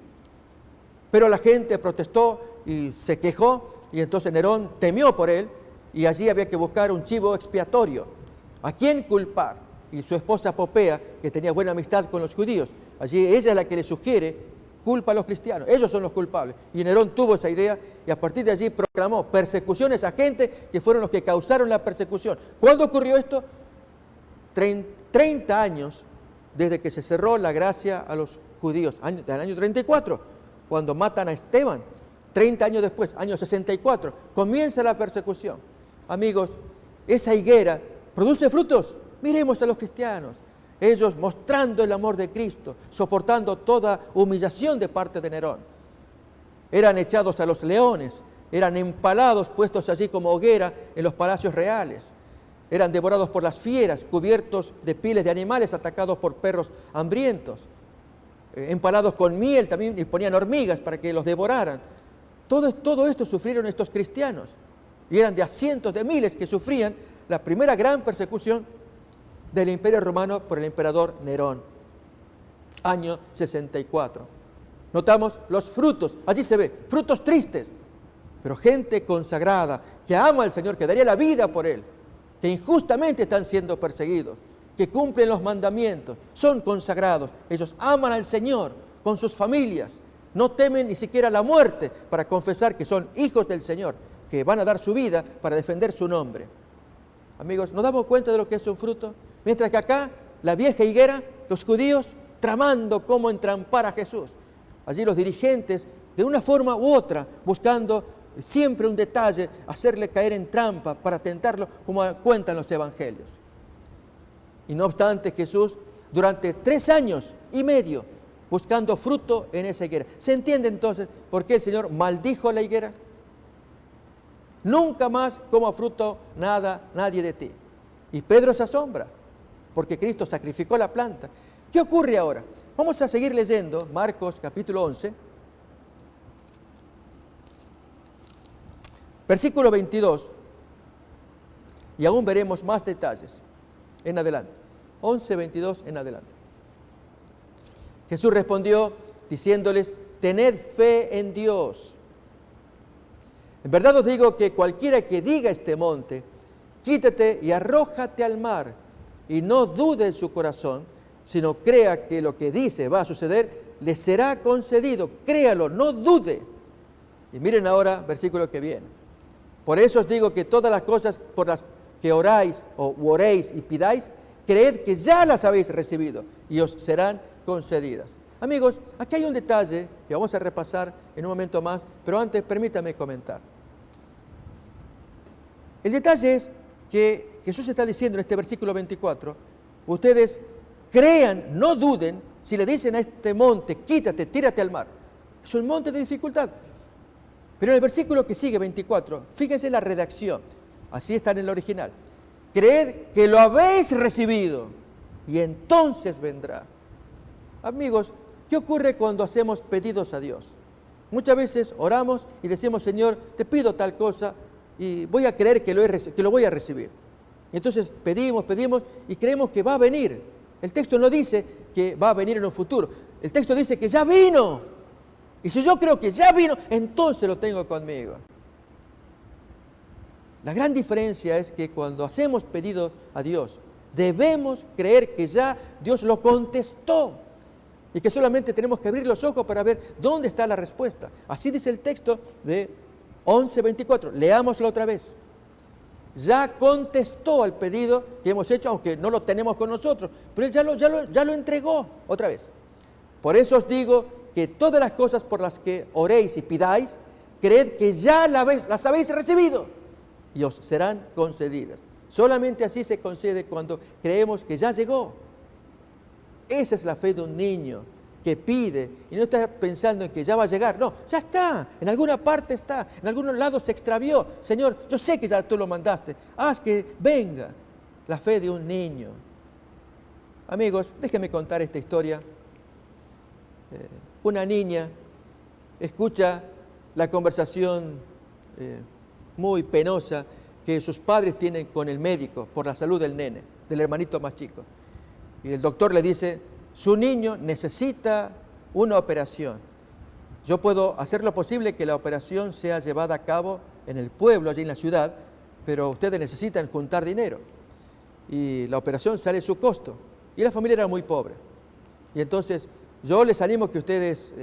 Pero la gente protestó y se quejó, y entonces Nerón temió por él, y allí había que buscar un chivo expiatorio. ¿A quién culpar? y su esposa Popea, que tenía buena amistad con los judíos. Allí ella es la que le sugiere: culpa a los cristianos, ellos son los culpables. Y Nerón tuvo esa idea y a partir de allí proclamó persecuciones a gente que fueron los que causaron la persecución. ¿Cuándo ocurrió esto? 30 años desde que se cerró la gracia a los judíos, del año 34, cuando matan a Esteban. 30 años después, año 64, comienza la persecución. Amigos, esa higuera produce frutos. Miremos a los cristianos, ellos mostrando el amor de Cristo, soportando toda humillación de parte de Nerón. Eran echados a los leones, eran empalados, puestos allí como hoguera en los palacios reales. Eran devorados por las fieras, cubiertos de pieles de animales, atacados por perros hambrientos. Empalados con miel también, y ponían hormigas para que los devoraran. Todo esto sufrieron estos cristianos. Y eran de a cientos de miles que sufrían la primera gran persecución del Imperio Romano por el emperador Nerón. Año 64. Notamos los frutos, allí se ve, frutos tristes, pero gente consagrada, que ama al Señor, que daría la vida por Él, que injustamente están siendo perseguidos, que cumplen los mandamientos, son consagrados, ellos aman al Señor con sus familias, no temen ni siquiera la muerte para confesar que son hijos del Señor, que van a dar su vida para defender su nombre. Amigos, ¿nos damos cuenta de lo que es un fruto? Mientras que acá, la vieja higuera, los judíos tramando cómo entrampar a Jesús. Allí los dirigentes, de una forma u otra, buscando siempre un detalle, hacerle caer en trampa para tentarlo, como cuentan los evangelios. Y no obstante, Jesús, durante 3 años y medio, buscando fruto en esa higuera. ¿Se entiende entonces por qué el Señor maldijo la higuera? Nunca más coma fruto nadie de ti. Y Pedro se asombra, porque Cristo sacrificó la planta. ¿Qué ocurre ahora? Vamos a seguir leyendo Marcos capítulo 11, versículo 22, y aún veremos más detalles en adelante. 11, 22 en adelante. Jesús respondió diciéndoles: tened fe en Dios. En verdad os digo que cualquiera que diga a este monte: quítate y arrójate al mar, y no dude en su corazón, sino crea que lo que dice va a suceder, le será concedido. Créalo, no dude. Y miren ahora, versículo que viene. Por eso os digo que todas las cosas por las que oráis o oréis y pidáis, creed que ya las habéis recibido y os serán concedidas. Amigos, aquí hay un detalle que vamos a repasar en un momento más, pero antes permítame comentar. El detalle es que Jesús está diciendo en este versículo 24, ustedes crean, no duden, si le dicen a este monte, quítate, tírate al mar. Es un monte de dificultad. Pero en el versículo que sigue, 24, fíjense la redacción, así está en el original. Creed que lo habéis recibido y entonces vendrá. Amigos, ¿qué ocurre cuando hacemos pedidos a Dios? Muchas veces oramos y decimos: Señor, te pido tal cosa y voy a creer que lo voy a recibir. Y entonces pedimos y creemos que va a venir. El texto no dice que va a venir en un futuro. El texto dice que ya vino. Y si yo creo que ya vino, entonces lo tengo conmigo. La gran diferencia es que cuando hacemos pedido a Dios, debemos creer que ya Dios lo contestó y que solamente tenemos que abrir los ojos para ver dónde está la respuesta. Así dice el texto de 11:24. Leámoslo otra vez. Ya contestó al pedido que hemos hecho, aunque no lo tenemos con nosotros, pero Él ya lo entregó otra vez. Por eso os digo que todas las cosas por las que oréis y pidáis, creed que ya las habéis recibido y os serán concedidas. Solamente así se concede cuando creemos que ya llegó. Esa es la fe de un niño que pide y no está pensando en que ya va a llegar. No, ya está, en alguna parte está, en algún lado se extravió. Señor, yo sé que ya tú lo mandaste, haz que venga. La fe de un niño. Amigos, déjenme contar esta historia. Una niña escucha la conversación muy penosa que sus padres tienen con el médico por la salud del nene, del hermanito más chico. Y el doctor le dice: su niño necesita una operación. Yo puedo hacer lo posible que la operación sea llevada a cabo en el pueblo, allí en la ciudad, pero ustedes necesitan juntar dinero. y la operación sale su costo. Y la familia era muy pobre. Y entonces yo les animo que ustedes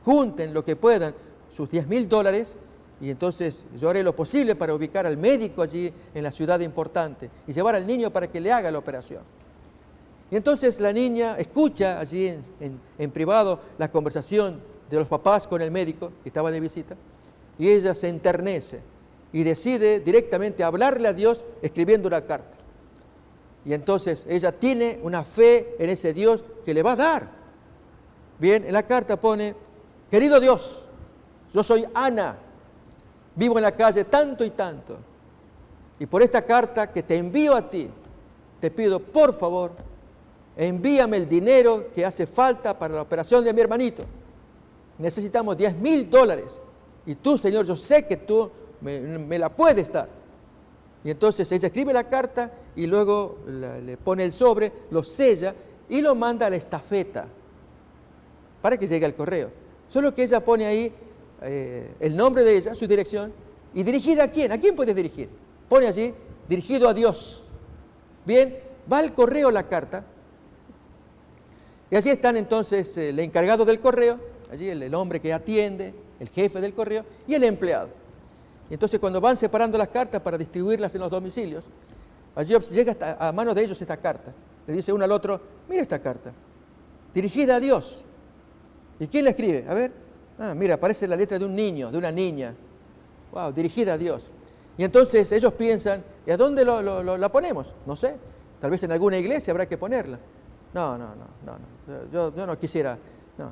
junten lo que puedan, sus $10,000, y entonces yo haré lo posible para ubicar al médico allí en la ciudad importante y llevar al niño para que le haga la operación. Y entonces la niña escucha allí en privado la conversación de los papás con el médico que estaba de visita, y ella se enternece y decide directamente hablarle a Dios escribiendo una carta. Y entonces ella tiene una fe en ese Dios que le va a dar. Bien, en la carta pone: querido Dios, yo soy Ana, vivo en la calle tanto y tanto, y por esta carta que te envío a ti, te pido por favor, envíame el dinero que hace falta para la operación de mi hermanito. Necesitamos $10,000, y tú, Señor, yo sé que tú me la puedes dar. Y entonces ella escribe la carta y luego le pone el sobre, lo sella y lo manda a la estafeta para que llegue al correo. Solo que ella pone ahí el nombre de ella, su dirección, y dirigida a quién. ¿A quién puedes dirigir? Pone allí, dirigido a Dios. Bien, va al correo la carta, y allí están entonces el encargado del correo, allí el hombre que atiende, el jefe del correo y el empleado. Y entonces cuando van separando las cartas para distribuirlas en los domicilios, allí llega a manos de ellos esta carta. Le dice uno al otro: mira esta carta, dirigida a Dios. ¿Y quién la escribe? A ver. Mira, aparece la letra de un niño, de una niña. Wow, dirigida a Dios. Y entonces ellos piensan: ¿y a dónde la ponemos? No sé, tal vez en alguna iglesia habrá que ponerla. No, yo no quisiera. No.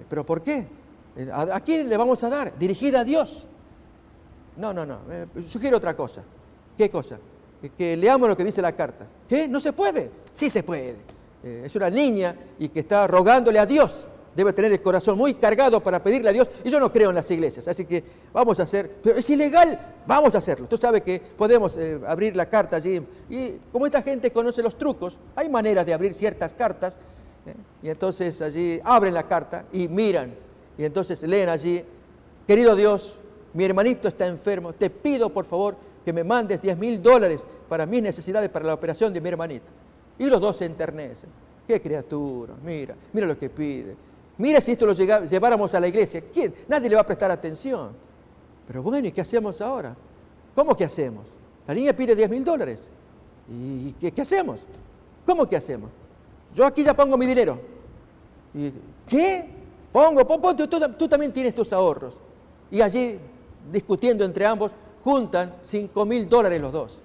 ¿Pero por qué? ¿A quién le vamos a dar? Dirigida a Dios. No, sugiero otra cosa. ¿Qué cosa? Que leamos lo que dice la carta. ¿Qué? ¿No se puede? Sí se puede. Es una niña y que está rogándole a Dios. Debe tener el corazón muy cargado para pedirle a Dios. Y yo no creo en las iglesias, así que vamos a hacer. Pero es ilegal, vamos a hacerlo. Tú sabes que podemos abrir la carta allí. Y como esta gente conoce los trucos, hay maneras de abrir ciertas cartas. Y entonces allí abren la carta y miran. Y entonces leen allí: querido Dios, mi hermanito está enfermo, te pido por favor que me mandes $10,000 para mis necesidades, para la operación de mi hermanito. Y los dos se enternecen. ¡Qué criatura! Mira lo que pide. Mira si esto lo lleváramos a la iglesia. ¿Quién? Nadie le va a prestar atención. Pero bueno, ¿y qué hacemos ahora? ¿Cómo que hacemos? La niña pide $10,000. ¿Y qué hacemos? ¿Cómo que hacemos? Yo aquí ya pongo mi dinero. ¿Y qué? Ponte, tú también tienes tus ahorros. Y allí, discutiendo entre ambos, juntan $5,000 los dos.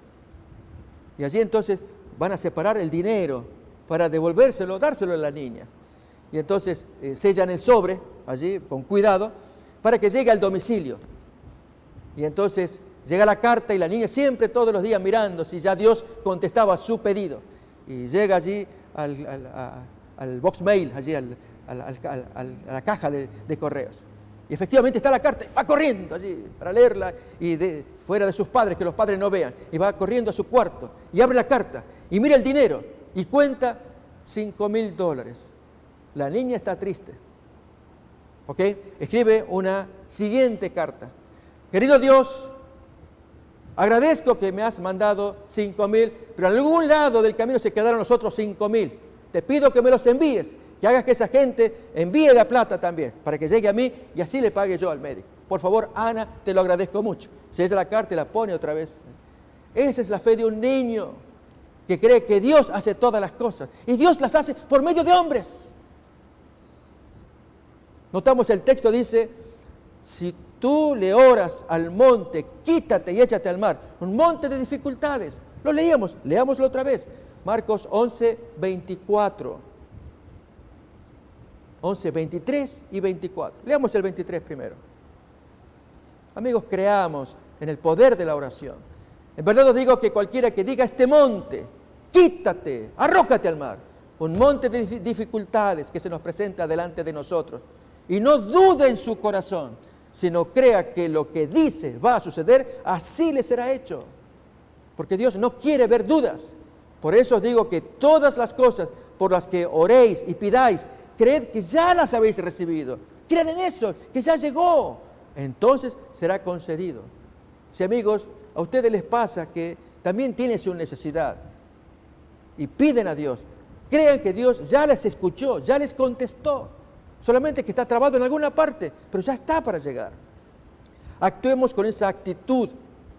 Y allí entonces van a separar el dinero para devolvérselo, dárselo a la niña. Y entonces sellan el sobre, allí, con cuidado, para que llegue al domicilio. Y entonces llega la carta y la niña siempre, todos los días, mirando si ya Dios contestaba su pedido. Y llega allí al box mail, allí a la caja de correos. Y efectivamente está la carta, va corriendo allí para leerla y fuera de sus padres, que los padres no vean. Y va corriendo a su cuarto y abre la carta y mira el dinero y cuenta $5,000. La niña está triste. ¿Ok? Escribe una siguiente carta. Querido Dios, agradezco que me has mandado 5,000, pero en algún lado del camino se quedaron los otros 5,000. Te pido que me los envíes, que hagas que esa gente envíe la plata también, para que llegue a mí y así le pague yo al médico. Por favor, Ana, te lo agradezco mucho. Se ella la carta y la pone otra vez. Esa es la fe de un niño que cree que Dios hace todas las cosas. Y Dios las hace por medio de hombres. Notamos el texto, dice: si tú le oras al monte, quítate y échate al mar. Un monte de dificultades. Lo leíamos, leámoslo otra vez. Marcos 11:24. 11:23 y 24. Leamos el 23 primero. Amigos, creamos en el poder de la oración. En verdad os digo que cualquiera que diga a este monte, quítate, arrójate al mar. Un monte de dificultades que se nos presenta delante de nosotros. Y no dude en su corazón, sino crea que lo que dice va a suceder, así le será hecho. Porque Dios no quiere ver dudas. Por eso os digo que todas las cosas por las que oréis y pidáis, creed que ya las habéis recibido. Crean en eso, que ya llegó. Entonces será concedido. Si, amigos, a ustedes les pasa que también tienen su necesidad, y piden a Dios, crean que Dios ya les escuchó, ya les contestó, solamente que está trabado en alguna parte, pero ya está para llegar. Actuemos con esa actitud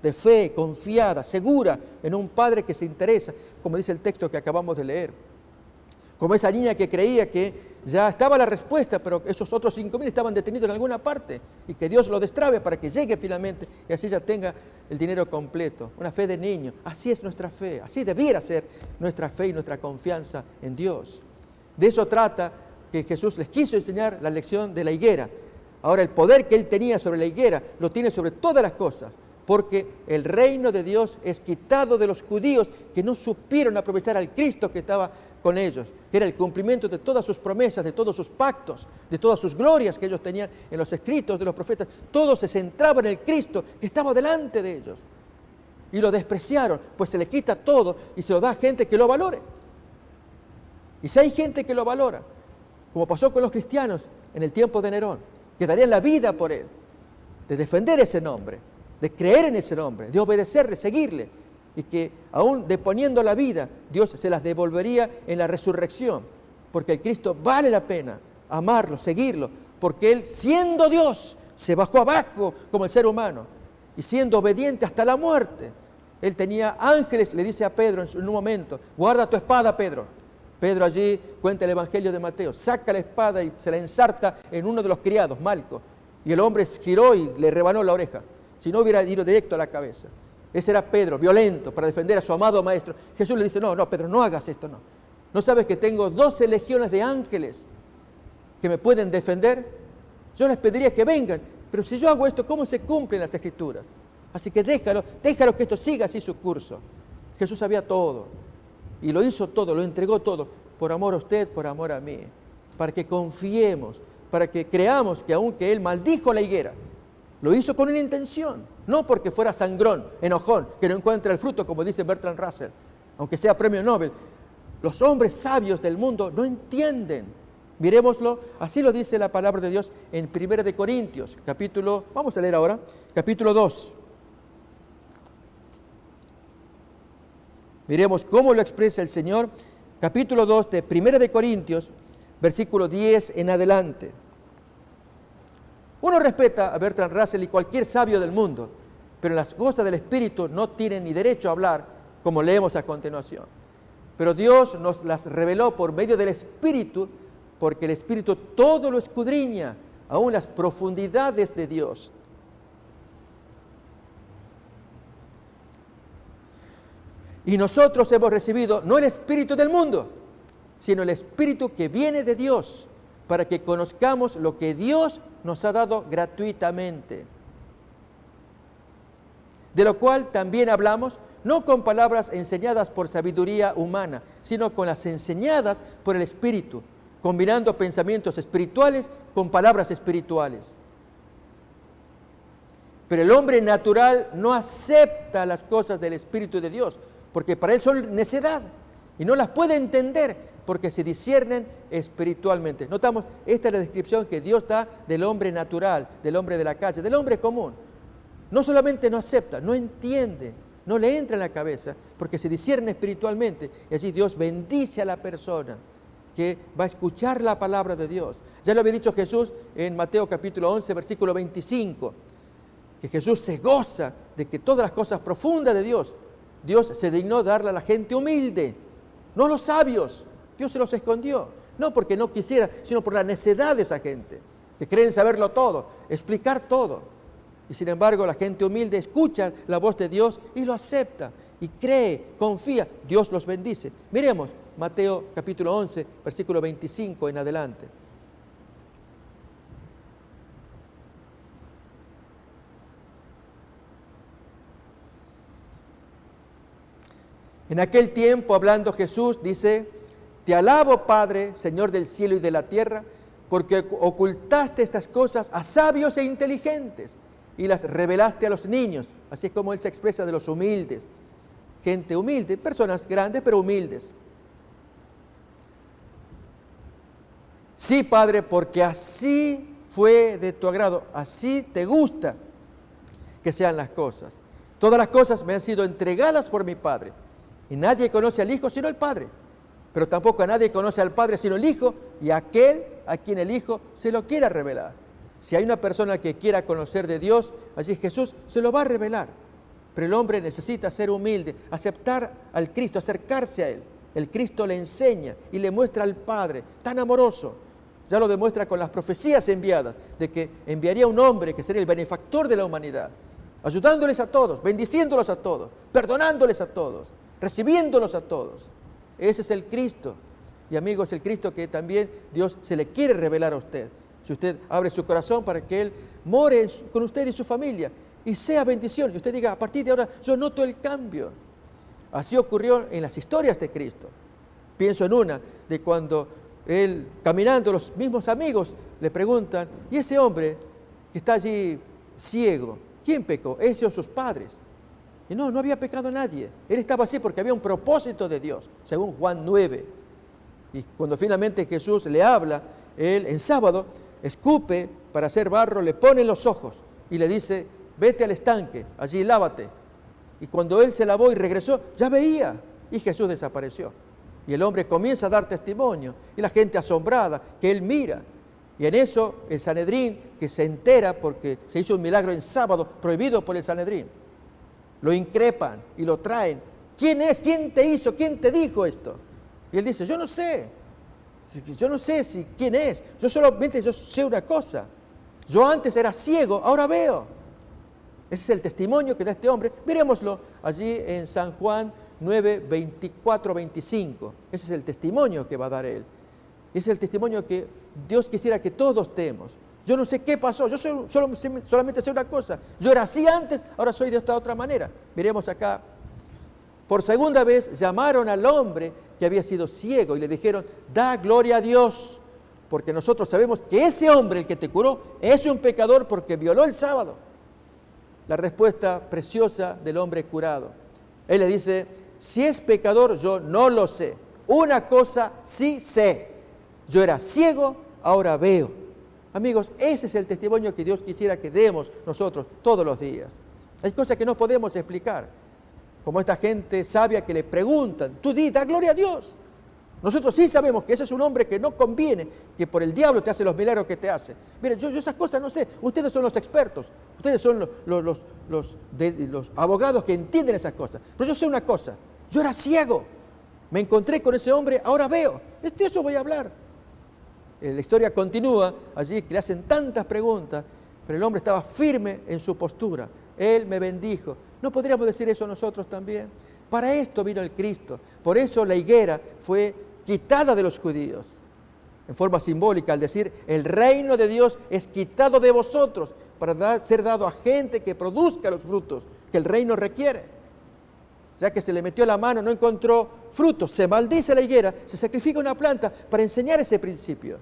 de fe, confiada, segura en un Padre que se interesa, como dice el texto que acabamos de leer. Como esa niña que creía que ya estaba la respuesta, pero esos otros 5.000 estaban detenidos en alguna parte y que Dios lo destrabe para que llegue finalmente y así ya tenga el dinero completo. Una fe de niño. Así es nuestra fe, así debiera ser nuestra fe y nuestra confianza en Dios. De eso trata que Jesús les quiso enseñar la lección de la higuera. Ahora, el poder que Él tenía sobre la higuera lo tiene sobre todas las cosas, porque el reino de Dios es quitado de los judíos que no supieron aprovechar al Cristo que estaba con ellos, que era el cumplimiento de todas sus promesas, de todos sus pactos, de todas sus glorias que ellos tenían en los escritos de los profetas. Todo se centraba en el Cristo que estaba delante de ellos. Y lo despreciaron, pues se le quita todo y se lo da a gente que lo valore. Y si hay gente que lo valora, como pasó con los cristianos en el tiempo de Nerón, que darían la vida por él, de defender ese nombre, de creer en ese nombre, de obedecerle, seguirle, y que aún deponiendo la vida, Dios se las devolvería en la resurrección, porque el Cristo vale la pena amarlo, seguirlo, porque Él, siendo Dios, se bajó abajo como el ser humano, y siendo obediente hasta la muerte. Él tenía ángeles, le dice a Pedro en un momento, guarda tu espada, Pedro. Pedro allí cuenta el Evangelio de Mateo, saca la espada y se la ensarta en uno de los criados, Malco, y el hombre giró y le rebanó la oreja, si no hubiera ido directo a la cabeza. Ese era Pedro, violento, para defender a su amado maestro. Jesús le dice, no, Pedro, no hagas esto, no. ¿No sabes que tengo 12 legiones de ángeles que me pueden defender? Yo les pediría que vengan, pero si yo hago esto, ¿cómo se cumplen las Escrituras? Así que déjalo que esto siga así su curso. Jesús sabía todo, y lo hizo todo, lo entregó todo, por amor a usted, por amor a mí, para que confiemos, para que creamos que aunque Él maldijo la higuera, lo hizo con una intención, no porque fuera sangrón, enojón, que no encuentra el fruto, como dice Bertrand Russell, aunque sea premio Nobel. Los hombres sabios del mundo no entienden. Miremoslo, así lo dice la palabra de Dios en 1 de Corintios, capítulo, vamos a leer ahora, capítulo 2. Miremos cómo lo expresa el Señor, capítulo 2 de 1 de Corintios, versículo 10 en adelante. Uno respeta a Bertrand Russell y cualquier sabio del mundo, pero en las cosas del Espíritu no tienen ni derecho a hablar, como leemos a continuación. Pero Dios nos las reveló por medio del Espíritu, porque el Espíritu todo lo escudriña, aún las profundidades de Dios. Y nosotros hemos recibido no el Espíritu del mundo, sino el Espíritu que viene de Dios, para que conozcamos lo que Dios nos ha dado gratuitamente. De lo cual también hablamos, no con palabras enseñadas por sabiduría humana, sino con las enseñadas por el Espíritu, combinando pensamientos espirituales con palabras espirituales. Pero el hombre natural no acepta las cosas del Espíritu de Dios, porque para él son necedad y no las puede entender, porque se disciernen espiritualmente. Notamos, esta es la descripción que Dios da del hombre natural, del hombre de la calle, del hombre común. No solamente no acepta, no entiende, no le entra en la cabeza, porque se discierne espiritualmente. Y así Dios bendice a la persona que va a escuchar la palabra de Dios. Ya lo había dicho Jesús en Mateo capítulo 11, versículo 25, que Jesús se goza de que todas las cosas profundas de Dios se dignó darle a la gente humilde, no a los sabios. Dios se los escondió, no porque no quisiera, sino por la necedad de esa gente, que creen saberlo todo, explicar todo. Y sin embargo, la gente humilde escucha la voz de Dios y lo acepta, y cree, confía, Dios los bendice. Miremos Mateo capítulo 11, versículo 25 en adelante. En aquel tiempo, hablando Jesús, dice: Te alabo, Padre, Señor del cielo y de la tierra, porque ocultaste estas cosas a sabios e inteligentes y las revelaste a los niños. Así es como Él se expresa de los humildes. Gente humilde, personas grandes pero humildes. Sí, Padre, porque así fue de tu agrado, así te gusta que sean las cosas. Todas las cosas me han sido entregadas por mi Padre. Y nadie conoce al Hijo sino el Padre. Pero tampoco a nadie conoce al Padre sino el Hijo y aquel a quien el Hijo se lo quiera revelar. Si hay una persona que quiera conocer de Dios, allí Jesús se lo va a revelar. Pero el hombre necesita ser humilde, aceptar al Cristo, acercarse a Él. El Cristo le enseña y le muestra al Padre, tan amoroso. Ya lo demuestra con las profecías enviadas, de que enviaría un hombre que sería el benefactor de la humanidad, ayudándoles a todos, bendiciéndolos a todos, perdonándoles a todos, recibiéndolos a todos. Ese es el Cristo. Y amigos, es el Cristo que también Dios se le quiere revelar a usted. Si usted abre su corazón para que Él more con usted y su familia y sea bendición. Y usted diga, a partir de ahora yo noto el cambio. Así ocurrió en las historias de Cristo. Pienso en una de cuando Él, caminando, los mismos amigos le preguntan, ¿y ese hombre que está allí ciego, quién pecó? ¿Ese o sus padres? Y no había pecado nadie. Él estaba así porque había un propósito de Dios, según Juan 9. Y cuando finalmente Jesús le habla, Él en sábado escupe para hacer barro, le pone en los ojos y le dice, vete al estanque, allí lávate. Y cuando él se lavó y regresó, ya veía, y Jesús desapareció. Y el hombre comienza a dar testimonio, y la gente asombrada, que él mira. Y en eso el Sanedrín, que se entera porque se hizo un milagro en sábado, prohibido por el Sanedrín, lo increpan y lo traen. ¿Quién es? ¿Quién te hizo? ¿Quién te dijo esto? Y él dice, yo no sé quién es. Yo sé una cosa. Yo antes era ciego, ahora veo. Ese es el testimonio que da este hombre. Miremoslo allí en San Juan 9, 24, 25. Ese es el testimonio que va a dar él. Ese es el testimonio que Dios quisiera que todos demos. Yo no sé qué pasó, yo solamente sé una cosa. Yo era así antes, ahora soy de esta otra manera. Miremos acá. Por segunda vez llamaron al hombre que había sido ciego y le dijeron, da gloria a Dios, porque nosotros sabemos que ese hombre, el que te curó, es un pecador porque violó el sábado. La respuesta preciosa del hombre curado. Él le dice, si es pecador, yo no lo sé. Una cosa sí sé. Yo era ciego, ahora veo. Amigos, ese es el testimonio que Dios quisiera que demos nosotros todos los días. Hay cosas que no podemos explicar. Como esta gente sabia que le preguntan, tú di, da gloria a Dios. Nosotros sí sabemos que ese es un hombre que no conviene, que por el diablo te hace los milagros que te hace. Miren, yo esas cosas no sé. Ustedes son los expertos. Ustedes son los abogados que entienden esas cosas. Pero yo sé una cosa. Yo era ciego. Me encontré con ese hombre, ahora veo. De eso voy a hablar. La historia continúa allí, que le hacen tantas preguntas, pero el hombre estaba firme en su postura. Él me bendijo. ¿No podríamos decir eso nosotros también? Para esto vino el Cristo. Por eso la higuera fue quitada de los judíos. En forma simbólica, al decir, el reino de Dios es quitado de vosotros para ser dado a gente que produzca los frutos que el reino requiere. Ya que se le metió la mano, no encontró frutos, se maldice la higuera, se sacrifica una planta para enseñar ese principio.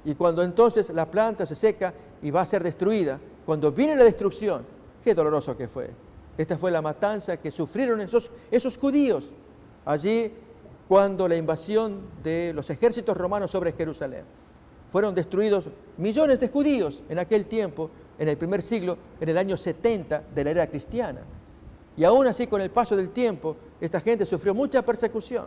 Y cuando entonces la planta se seca y va a ser destruida, cuando viene la destrucción, qué doloroso que fue. Esta fue la matanza que sufrieron esos judíos allí cuando la invasión de los ejércitos romanos sobre Jerusalén. Fueron destruidos millones de judíos en aquel tiempo, en el primer siglo, en el año 70 de la era cristiana. Y aún así, con el paso del tiempo, esta gente sufrió mucha persecución.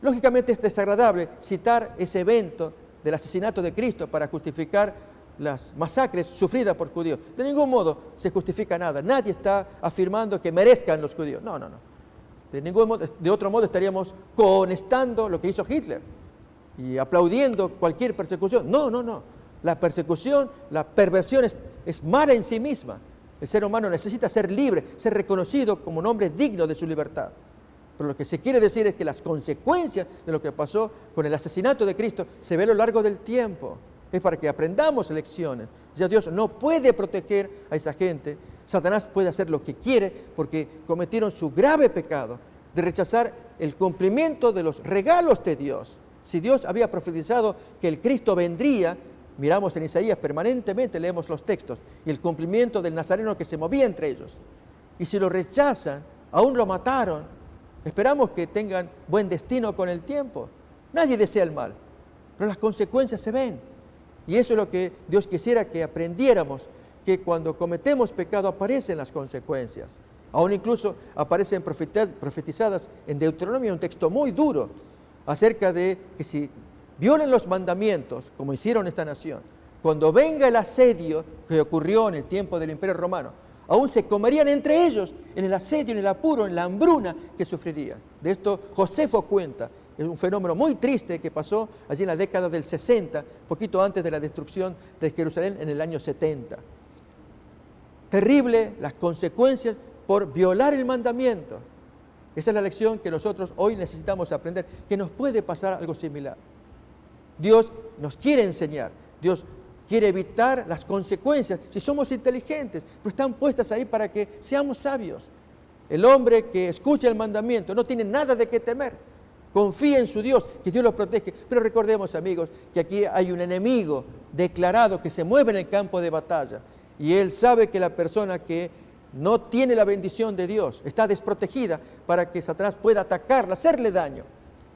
Lógicamente es desagradable citar ese evento del asesinato de Cristo para justificar las masacres sufridas por judíos. De ningún modo se justifica nada. Nadie está afirmando que merezcan los judíos. No. De otro modo estaríamos cohonestando lo que hizo Hitler y aplaudiendo cualquier persecución. No. La persecución, la perversión es mala en sí misma. El ser humano necesita ser libre, ser reconocido como un hombre digno de su libertad. Pero lo que se quiere decir es que las consecuencias de lo que pasó con el asesinato de Cristo se ve a lo largo del tiempo. Es para que aprendamos lecciones. Ya Dios no puede proteger a esa gente. Satanás puede hacer lo que quiere porque cometieron su grave pecado de rechazar el cumplimiento de los regalos de Dios. Si Dios había profetizado que el Cristo vendría, miramos en Isaías permanentemente, leemos los textos, y el cumplimiento del Nazareno que se movía entre ellos. Y si lo rechazan, aún lo mataron, esperamos que tengan buen destino con el tiempo. Nadie desea el mal, pero las consecuencias se ven. Y eso es lo que Dios quisiera que aprendiéramos, que cuando cometemos pecado aparecen las consecuencias. Aún incluso aparecen profetizadas en Deuteronomio, un texto muy duro, acerca de que si violen los mandamientos, como hicieron esta nación, cuando venga el asedio que ocurrió en el tiempo del Imperio Romano, aún se comerían entre ellos en el asedio, en el apuro, en la hambruna que sufrirían. De esto Josefo cuenta. Es un fenómeno muy triste que pasó allí en la década del 60, poquito antes de la destrucción de Jerusalén en el año 70. Terrible las consecuencias por violar el mandamiento. Esa es la lección que nosotros hoy necesitamos aprender, que nos puede pasar algo similar. Dios nos quiere enseñar, Dios quiere evitar las consecuencias si somos inteligentes, pero están puestas ahí para que seamos sabios. El hombre que escucha el mandamiento no tiene nada de qué temer. Confía en su Dios, que Dios lo protege. Pero recordemos, amigos, que aquí hay un enemigo declarado que se mueve en el campo de batalla. Y él sabe que la persona que no tiene la bendición de Dios está desprotegida para que Satanás pueda atacarla, hacerle daño.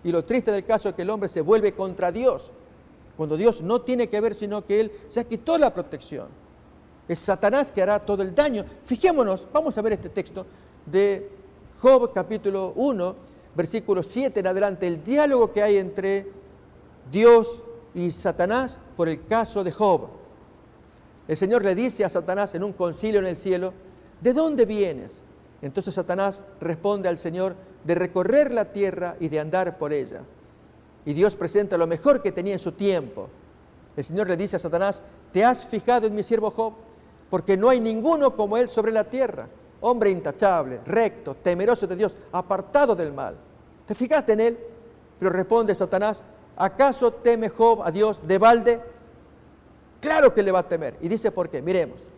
Y lo triste del caso es que el hombre se vuelve contra Dios, cuando Dios no tiene que ver, sino que Él ya quitó la protección. Es Satanás que hará todo el daño. Fijémonos, vamos a ver este texto de Job capítulo 1, versículo 7 en adelante, el diálogo que hay entre Dios y Satanás por el caso de Job. El Señor le dice a Satanás en un concilio en el cielo, ¿de dónde vienes? Entonces Satanás responde al Señor, de recorrer la tierra y de andar por ella. Y Dios presenta lo mejor que tenía en su tiempo. El Señor le dice a Satanás, ¿te has fijado en mi siervo Job? Porque no hay ninguno como él sobre la tierra, hombre intachable, recto, temeroso de Dios, apartado del mal. ¿Te fijaste en él? Pero responde Satanás, ¿acaso teme Job a Dios de balde? Claro que le va a temer. Y dice por qué, miremos.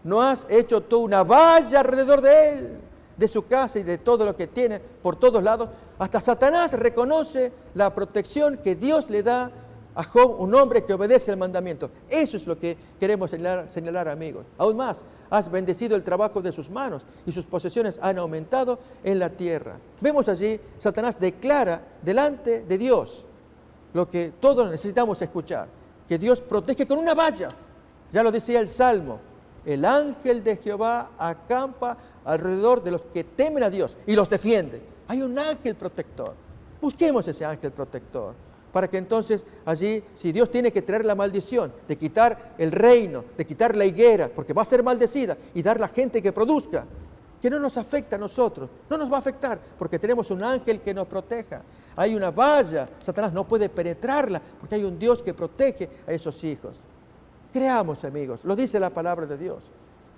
¿No has hecho tú una valla alrededor de él, de su casa y de todo lo que tiene por todos lados? Hasta Satanás reconoce la protección que Dios le da a Job, un hombre que obedece el mandamiento. Eso es lo que queremos señalar, amigos. Aún más, has bendecido el trabajo de sus manos y sus posesiones han aumentado en la tierra. Vemos allí, Satanás declara delante de Dios lo que todos necesitamos escuchar, que Dios protege con una valla. Ya lo decía el Salmo, el ángel de Jehová acampa alrededor de los que temen a Dios y los defiende. Hay un ángel protector. Busquemos ese ángel protector para que entonces allí, si Dios tiene que traer la maldición de quitar el reino, de quitar la higuera, porque va a ser maldecida, y dar la gente que produzca, que no nos afecta a nosotros, no nos va a afectar, porque tenemos un ángel que nos proteja. Hay una valla, Satanás no puede penetrarla, porque hay un Dios que protege a esos hijos. Creamos, amigos, lo dice la palabra de Dios.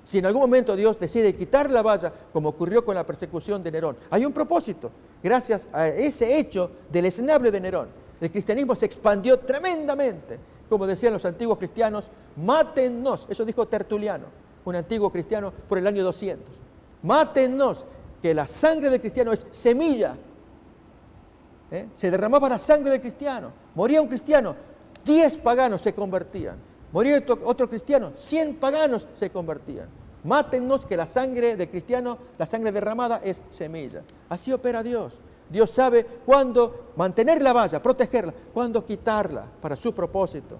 Si en algún momento Dios decide quitar la valla, como ocurrió con la persecución de Nerón, hay un propósito. Gracias a ese hecho deleznable de Nerón, el cristianismo se expandió tremendamente. Como decían los antiguos cristianos, mátennos, eso dijo Tertuliano, un antiguo cristiano por el año 200. Mátennos, que la sangre del cristiano es semilla. Se derramaba la sangre del cristiano, moría un cristiano, 10 paganos se convertían. Moría otro cristiano, 100 paganos se convertían. Mátennos, que la sangre del cristiano, la sangre derramada es semilla. Así opera Dios. Dios sabe cuándo mantener la valla, protegerla, cuándo quitarla para su propósito.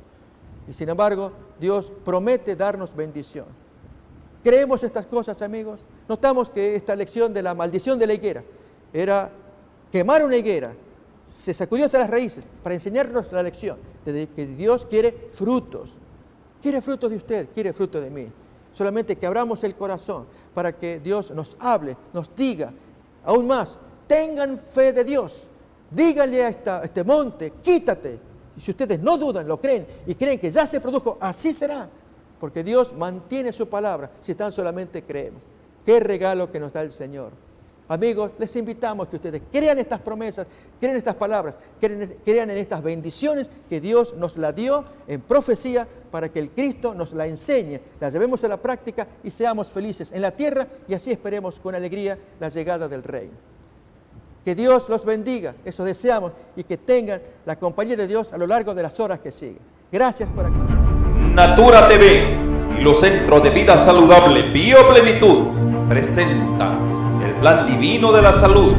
Y sin embargo, Dios promete darnos bendición. ¿Creemos estas cosas, amigos? Notamos que esta lección de la maldición de la higuera era quemar una higuera, se sacudió hasta las raíces para enseñarnos la lección de que Dios quiere frutos. Quiere frutos de usted, quiere fruto de mí. Solamente que abramos el corazón para que Dios nos hable, nos diga. Aún más, tengan fe de Dios. Díganle a este monte, quítate. Y si ustedes no dudan, lo creen y creen que ya se produjo, así será. Porque Dios mantiene su palabra si tan solamente creemos. Qué regalo que nos da el Señor. Amigos, les invitamos que ustedes crean estas promesas, crean estas palabras, crean en estas bendiciones que Dios nos la dio en profecía para que el Cristo nos la enseñe, la llevemos a la práctica y seamos felices en la tierra y así esperemos con alegría la llegada del Reino. Que Dios los bendiga, eso deseamos, y que tengan la compañía de Dios a lo largo de las horas que siguen. Gracias por aquí. Natura TV y los Centros de Vida Saludable Bioplenitud presenta el plan divino de la salud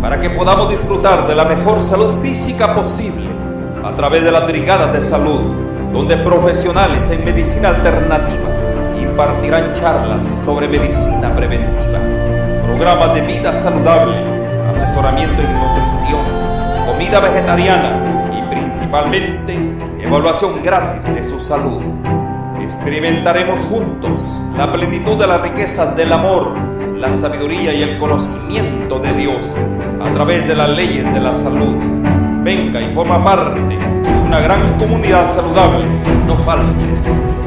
para que podamos disfrutar de la mejor salud física posible a través de las brigadas de salud, donde profesionales en medicina alternativa impartirán charlas sobre medicina preventiva. programas de vida saludable, asesoramiento en nutrición, comida vegetariana y principalmente evaluación gratis de su salud. Experimentaremos juntos la plenitud de las riquezas del amor, la sabiduría y el conocimiento de Dios a través de las leyes de la salud. Venga y forma parte de una gran comunidad saludable. No faltes.